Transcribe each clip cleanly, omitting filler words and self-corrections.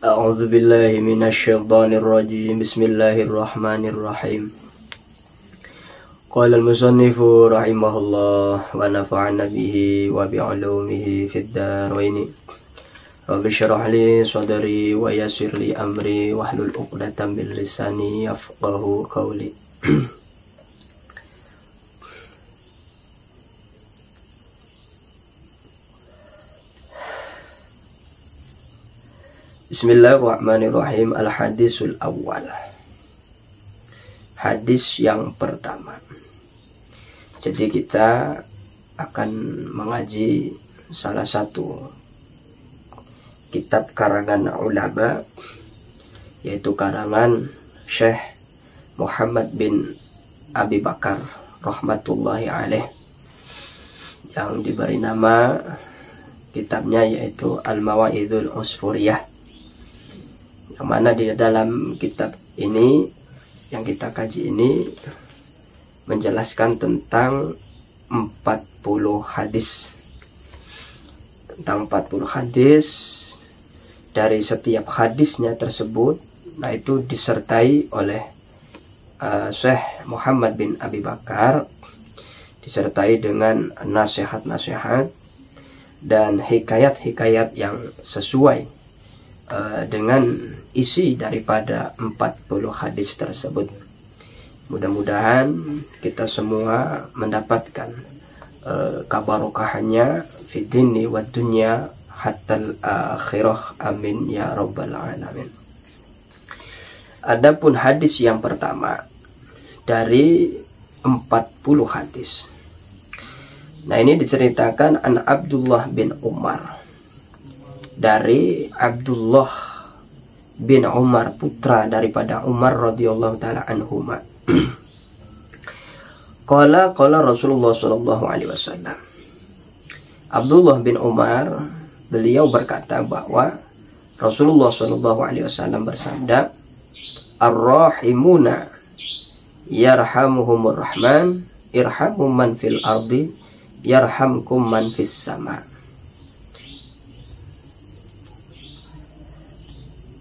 A'udzu billahi minasyaitonir rajim. Bismillahirrahmanirrahim. Qala al-musannifu rahimahullah wa nafa'ana bihi wa bi'ulumihi fid dharain. Rabbi shrah li sadri wa yassir li amri wahlul 'uqdatam min lisani yafqahu qawli. Bismillahirrahmanirrahim. Al-hadisul awal. Hadis yang pertama. Jadi kita akan mengaji salah satu kitab karangan ulama, yaitu karangan Syekh Muhammad bin Abi Bakar rahmatullahi alaih, yang diberi nama kitabnya yaitu Al-Mawa'idul Usfuriyah, yang mana di dalam kitab ini yang kita kaji ini menjelaskan tentang 40 hadis. Tentang 40 hadis. Dari setiap hadisnya tersebut, nah itu disertai oleh Syekh Muhammad bin Abi Bakar, disertai dengan nasihat-nasihat dan hikayat-hikayat yang sesuai dengan isi daripada 40 hadis tersebut. Mudah-mudahan kita semua mendapatkan kabarokahannya fi dini wa dunya hatta akhirah, amin ya rabbal alamin. Adapun hadis yang pertama dari 40 hadis, nah ini diceritakan an Abdullah bin Umar, dari Abdullah bin Umar, putra daripada Umar radhiyallahu taala anhuma. Qala Rasulullah sallallahu alaihi wasallam. Abdullah bin Umar, beliau berkata bahwa Rasulullah sallallahu alaihi wasallam bersabda, "Ar-rahimuna yarhamuhumur rahman, irhamu man fil ardi yarhamkum man fis sama."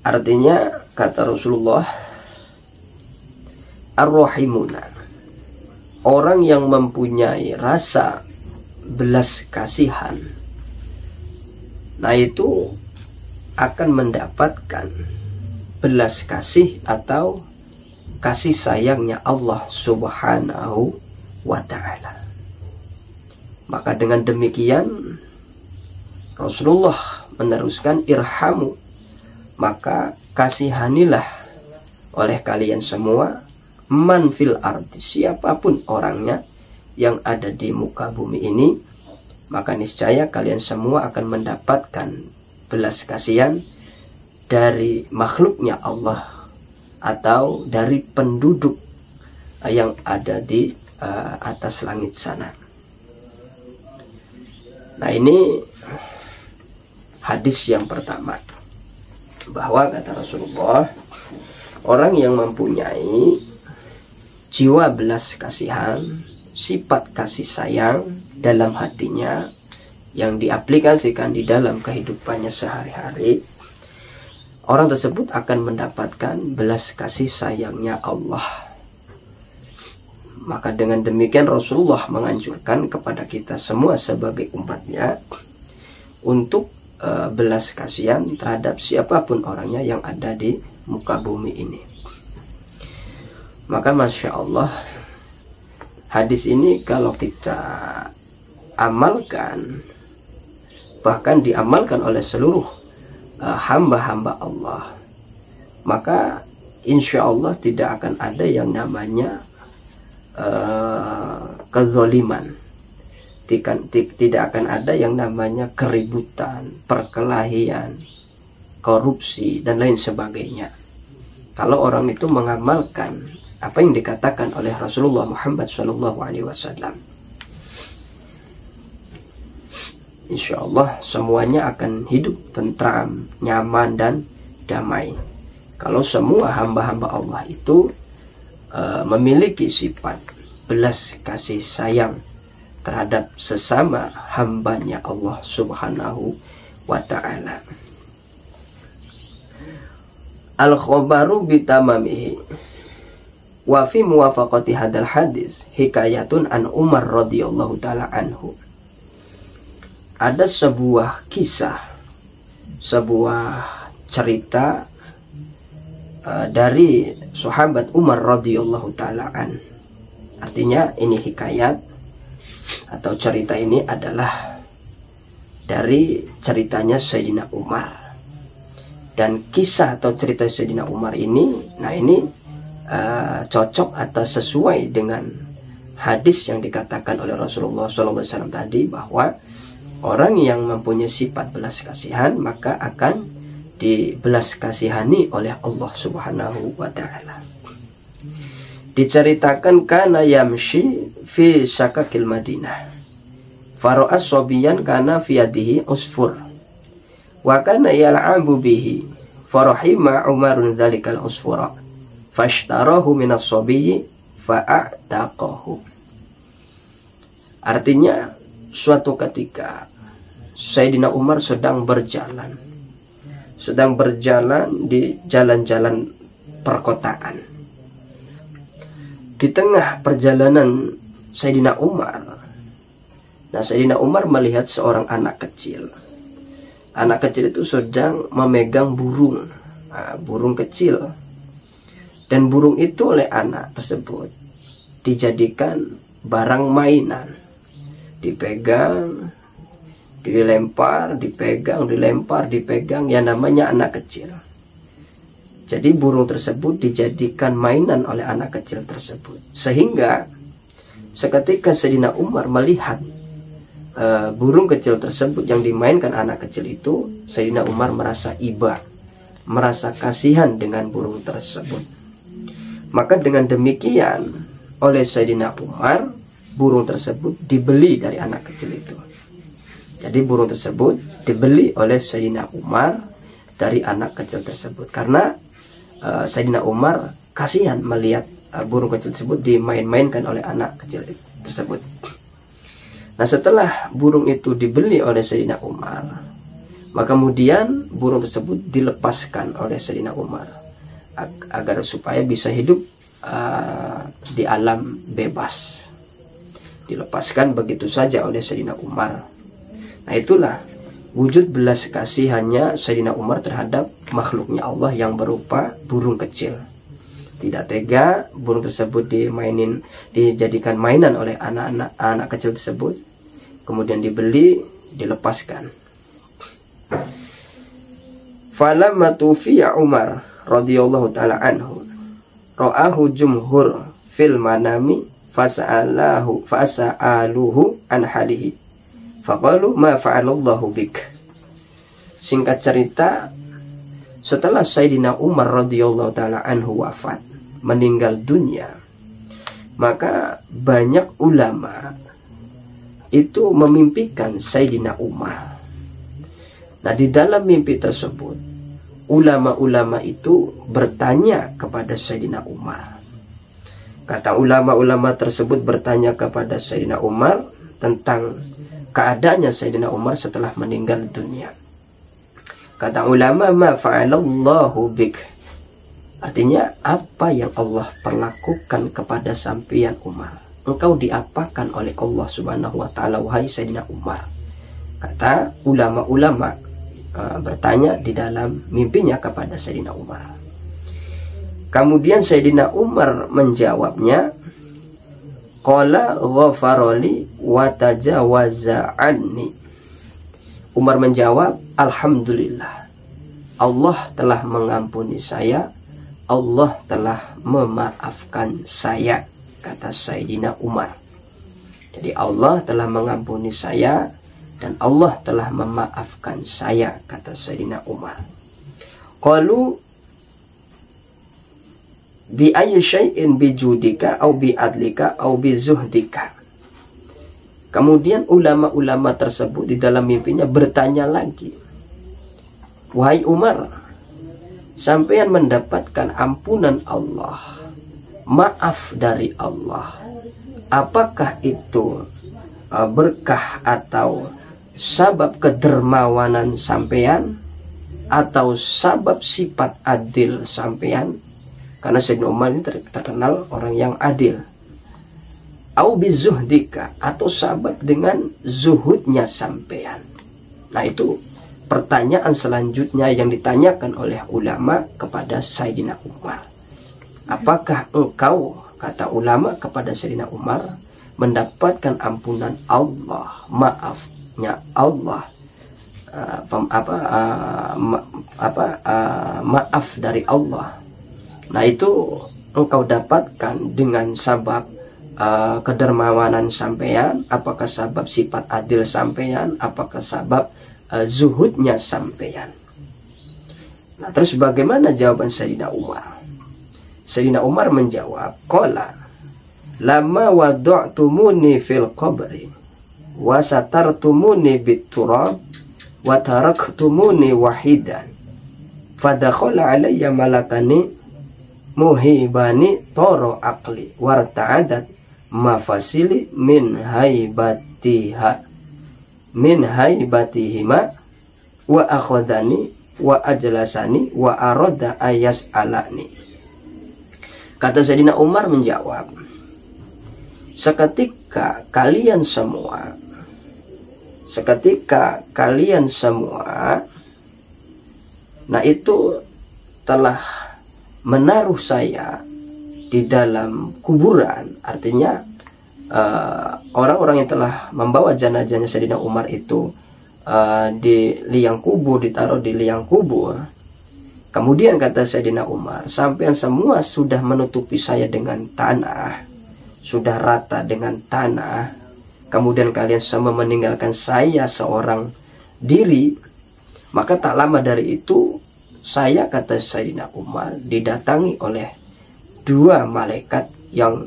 Artinya, kata Rasulullah, ar-rahimuna, orang yang mempunyai rasa belas kasihan, nah itu akan mendapatkan belas kasih atau kasih sayangnya Allah subhanahu wa ta'ala. Maka dengan demikian Rasulullah meneruskan, irhamu, maka kasihanilah oleh kalian semua man fil ardi, siapapun orangnya yang ada di muka bumi ini, maka niscaya kalian semua akan mendapatkan belas kasihan dari makhluknya Allah atau dari penduduk yang ada di atas langit sana. Nah, ini hadis yang pertama, bahwa kata Rasulullah, orang yang mempunyai jiwa belas kasihan, sifat kasih sayang dalam hatinya yang diaplikasikan di dalam kehidupannya sehari-hari, orang tersebut akan mendapatkan belas kasih sayangnya Allah. Maka dengan demikian Rasulullah menganjurkan kepada kita semua sebagai umatnya untuk belas kasihan terhadap siapapun orangnya yang ada di muka bumi ini. Maka Masya Allah, hadis ini kalau kita amalkan, bahkan diamalkan oleh seluruh hamba-hamba Allah, maka insya Allah tidak akan ada yang namanya kezoliman. Tidak akan ada yang namanya keributan, perkelahian, korupsi, dan lain sebagainya. Kalau orang itu mengamalkan apa yang dikatakan oleh Rasulullah Muhammad SAW, insya Allah semuanya akan hidup tentram, nyaman, dan damai. Kalau semua hamba-hamba Allah itu memiliki sifat belas kasih sayang terhadap sesama hambanya Allah subhanahu wa ta'ala. Al-khobaru bitamamihi wa fi muwafaqati hadal hadis hikayatun an Umar radhiyallahu ta'ala anhu. Ada sebuah kisah, sebuah cerita dari sahabat Umar radhiyallahu ta'ala an. Artinya ini hikayat atau cerita ini adalah dari ceritanya Sayyidina Umar. Dan kisah atau cerita Sayyidina Umar ini, nah ini cocok atau sesuai dengan hadis yang dikatakan oleh Rasulullah SAW tadi, bahwa orang yang mempunyai sifat belas kasihan maka akan dibelas kasihani oleh Allah Subhanahu wa Ta'ala. Diceritakan kana yamshi fi syakakil Madinah fara'as sobiyan kana fi yadihi usfur wa kana yal'abu bihi farahima Umarun dzalikal usfura fashtarahu minas sobiyyi fa'ataqahu. Artinya, suatu ketika Sayyidina Umar sedang berjalan di jalan-jalan perkotaan. Di tengah perjalanan Sayyidina Umar, nah Sayyidina Umar melihat seorang anak kecil. Anak kecil itu sedang memegang burung, burung kecil. Dan burung itu oleh anak tersebut dijadikan barang mainan. Dipegang, dilempar, dipegang, dilempar, dipegang, ya namanya anak kecil. Jadi burung tersebut dijadikan mainan oleh anak kecil tersebut. Sehingga seketika Sayyidina Umar melihat burung kecil tersebut yang dimainkan anak kecil itu, Sayyidina Umar merasa iba, merasa kasihan dengan burung tersebut. Maka dengan demikian oleh Sayyidina Umar, burung tersebut dibeli dari anak kecil itu. Jadi burung tersebut dibeli oleh Sayyidina Umar dari anak kecil tersebut, karena Sayyidina Umar kasihan melihat burung kecil tersebut dimain-mainkan oleh anak kecil tersebut. Nah, setelah burung itu dibeli oleh Sayyidina Umar, maka kemudian burung tersebut dilepaskan oleh Sayyidina Umar agar supaya bisa hidup di alam bebas. Dilepaskan begitu saja oleh Sayyidina Umar. Nah, itulah wujud belas kasihannya Sayyidina Umar terhadap makhluknya Allah yang berupa burung kecil. Tidak tega burung tersebut dijadikan mainan oleh anak kecil tersebut, kemudian dibeli, dilepaskan. Falamma tufiya Umar radhiyallahu ta'ala anhu ra'ahu jumhur fil manami fas'aluhu an halihi faqalu ma fa'alallahu bik. Singkat cerita, setelah Sayyidina Umar radhiyallahu ta'ala anhu wafat, meninggal dunia, maka banyak ulama itu memimpikan Sayyidina Umar. Nah, di dalam mimpi tersebut ulama-ulama itu bertanya kepada Sayyidina Umar. Kata ulama-ulama tersebut bertanya kepada Sayyidina Umar tentang keadaannya Sayyidina Umar setelah meninggal dunia. Kata ulama, ma fa'alallahu bik. Artinya, apa yang Allah perlakukan kepada sampeyan Umar? Engkau diapakan oleh Allah Subhanahu wa ta'ala, wahai Sayyidina Umar? Kata ulama-ulama bertanya di dalam mimpinya kepada Sayyidina Umar. Kemudian Sayyidina Umar menjawabnya, qala ghafarali wa tajawaza anni. Umar menjawab, alhamdulillah, Allah telah mengampuni saya, Allah telah memaafkan saya, kata Sayyidina Umar. Jadi Allah telah mengampuni saya dan Allah telah memaafkan saya, kata Sayyidina Umar. Qalu bi ayyi syai'in bi judika au bi adlika au bi zuhdika. Kemudian ulama-ulama tersebut di dalam mimpinya bertanya lagi, wahai Umar, sampeyan mendapatkan ampunan Allah, maaf dari Allah, apakah itu berkah atau sabab kedermawanan sampeyan? atau sabab sifat adil sampean, karena Sayyidina Umar ini terkenal orang yang adil. Au bizuhdika, atau sabab dengan zuhudnya sampean. Nah, itu pertanyaan selanjutnya yang ditanyakan oleh ulama kepada Sayyidina Umar. Apakah engkau, kata ulama kepada Sayyidina Umar, mendapatkan ampunan Allah, maafnya Allah, maaf dari Allah. Nah, itu engkau dapatkan dengan sabab kedermawanan sampean, apakah sabab sifat adil sampean, apakah sabab zuhudnya sampean. Nah, terus bagaimana jawaban Sayyidina Umar? Sayyidina Umar menjawab, qala lama wada'tumuni fil qabri wa satartumuni bit turab wa taraktumuni wahidan fadakhala alayya malakani muhibani toro aqli warta'adat mafasili min haibatihima wa akhadani wa ajlasani wa arada ayas alani. Kata Sayyidina Umar menjawab, seketika kalian semua nah itu telah menaruh saya di dalam kuburan. Artinya orang-orang yang telah membawa jenazahnya Sayyidina Umar itu di liang kubur, ditaruh di liang kubur. Kemudian kata Sayyidina Umar, sampean semua sudah menutupi saya dengan tanah, sudah rata dengan tanah, kemudian kalian semua meninggalkan saya seorang diri. Maka tak lama dari itu, saya, kata Sayyidina Umar, didatangi oleh dua malaikat yang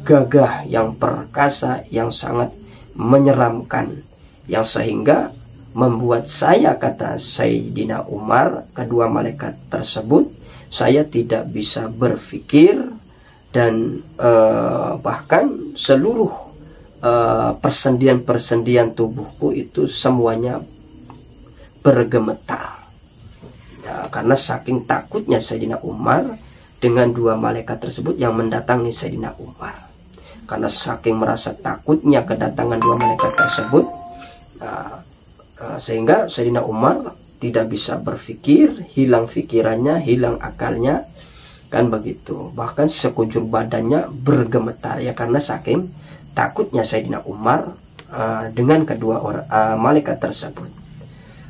gagah, yang perkasa, yang sangat menyeramkan, yang sehingga membuat saya, kata Sayyidina Umar, kedua malaikat tersebut, saya tidak bisa berpikir, dan bahkan seluruh persendian-persendian tubuhku itu semuanya bergemetar. Ya, karena saking takutnya Sayyidina Umar dengan dua malaikat tersebut yang mendatangi Sayyidina Umar. Karena saking merasa takutnya kedatangan dua malaikat tersebut, sehingga Sayyidina Umar tidak bisa berpikir, hilang pikirannya, hilang akalnya, kan begitu. Bahkan sekujur badannya bergemetar, ya, karena saking takutnya Sayyidina Umar dengan kedua malaikat tersebut.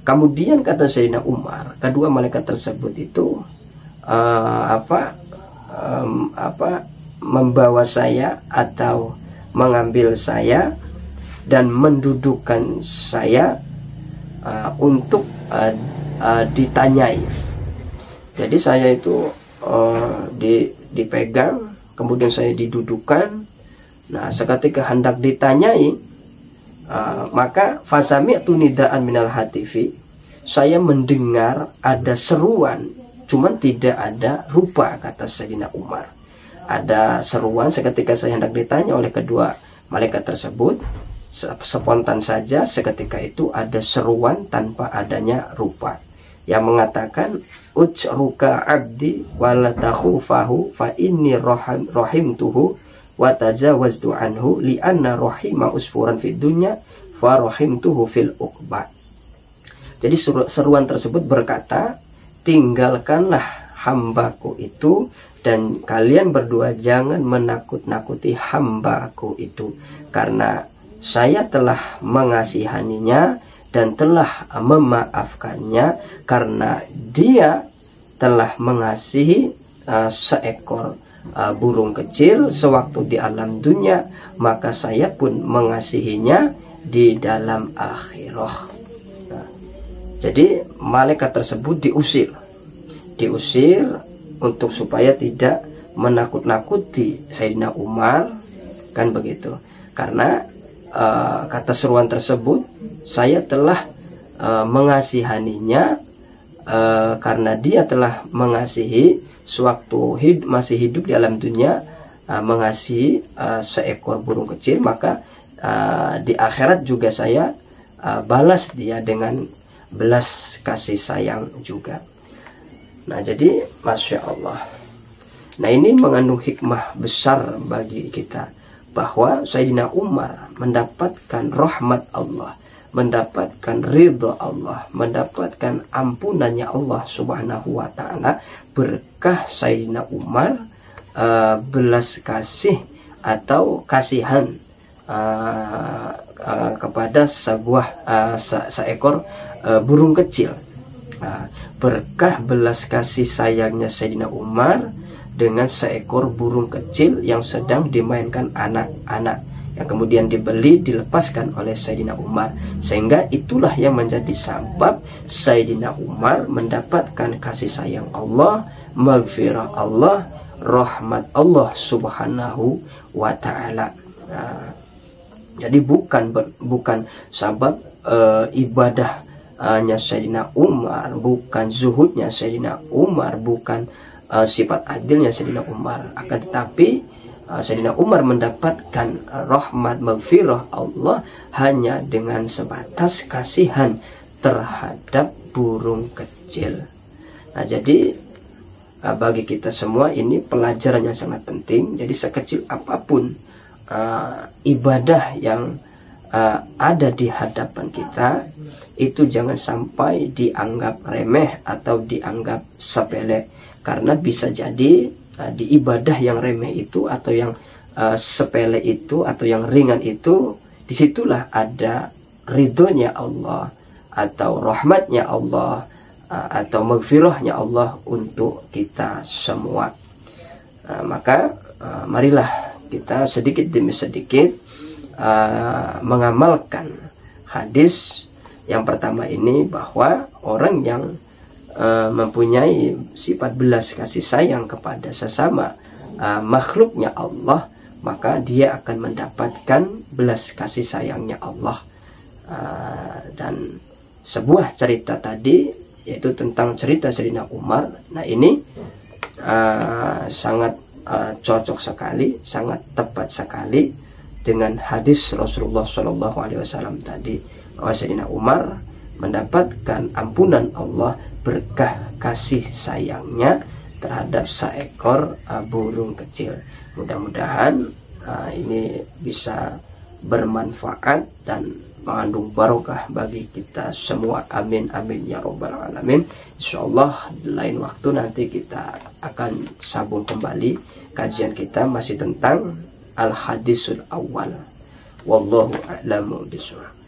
Kemudian kata Sayyidina Umar, kedua malaikat tersebut itu membawa saya atau mengambil saya dan mendudukkan saya untuk ditanyai. Jadi saya itu dipegang, kemudian saya didudukkan. Nah, seketika hendak ditanyai, maka fasami'tu nidaan minal hatifi, saya mendengar ada seruan, cuman tidak ada rupa, kata Sayyidina Umar. Ada seruan seketika saya hendak ditanya oleh kedua malaikat tersebut, spontan saja seketika itu ada seruan tanpa adanya rupa yang mengatakan, ujruka abdi wala takhufahu fa inni rahimtuhu wa tajawaztu anhu li anna rahima usfuran fid dunya fa rahimtuhu fil uqba. Jadi seruan tersebut berkata, tinggalkanlah hambaku itu dan kalian berdua jangan menakut-nakuti hambaku itu, karena saya telah mengasihaninya dan telah memaafkannya karena dia telah mengasihi seekor burung kecil sewaktu di alam dunia, maka saya pun mengasihinya di dalam akhirah. Nah, jadi malaikat tersebut diusir untuk supaya tidak menakut-nakuti Sayyidina Umar, kan begitu. Karena kata seruan tersebut, saya telah mengasihaninya karena dia telah mengasihi sewaktu masih hidup di alam dunia, mengasihi seekor burung kecil, maka di akhirat juga saya balas dia dengan belas kasih sayang juga. Nah, jadi Masya Allah. Nah, ini mengandung hikmah besar bagi kita, bahwa Sayyidina Umar mendapatkan rahmat Allah, mendapatkan ridha Allah, mendapatkan ampunannya Allah Subhanahu wa Ta'ala berkah Sayyidina Umar belas kasih atau kasihan kepada seekor burung kecil. Berkah belas kasih sayangnya Sayyidina Umar dengan seekor burung kecil yang sedang dimainkan anak-anak, yang kemudian dibeli, dilepaskan oleh Sayyidina Umar, sehingga itulah yang menjadi sebab Sayyidina Umar mendapatkan kasih sayang Allah, maghfirah Allah, rahmat Allah Subhanahu wa Ta'ala. Jadi bukan sebab ibadahnya Sayyidina Umar, bukan zuhudnya Sayyidina Umar, bukan sifat adilnya Sayyidina Umar, akan tetapi Sayyidina Umar mendapatkan rahmat maghfirah Allah hanya dengan sebatas kasihan terhadap burung kecil. Nah, jadi bagi kita semua ini pelajaran yang sangat penting. Jadi sekecil apapun ibadah yang ada di hadapan kita, itu jangan sampai dianggap remeh atau dianggap sepele, karena bisa jadi di ibadah yang remeh itu, atau yang sepele itu, atau yang ringan itu, disitulah ada ridhonya Allah, atau rahmatnya Allah, atau maghfirahnya Allah untuk kita semua. Maka marilah kita sedikit demi sedikit mengamalkan hadis yang pertama ini, bahwa orang yang mempunyai sifat belas kasih sayang kepada sesama makhluknya Allah, maka dia akan mendapatkan belas kasih sayangnya Allah. Dan sebuah cerita tadi, yaitu tentang cerita Sayyidina Umar. Nah, ini sangat cocok sekali, sangat tepat sekali dengan hadis Rasulullah SAW tadi, bahwa Sayyidina Umar mendapatkan ampunan Allah berkah kasih sayangnya terhadap seekor burung kecil. Mudah-mudahan ini bisa bermanfaat dan mengandung barokah bagi kita semua. Amin amin ya robbal alamin. Insyaallah lain waktu nanti kita akan sambung kembali kajian kita, masih tentang al hadisul awal. Wallahu a'lamu bishawab.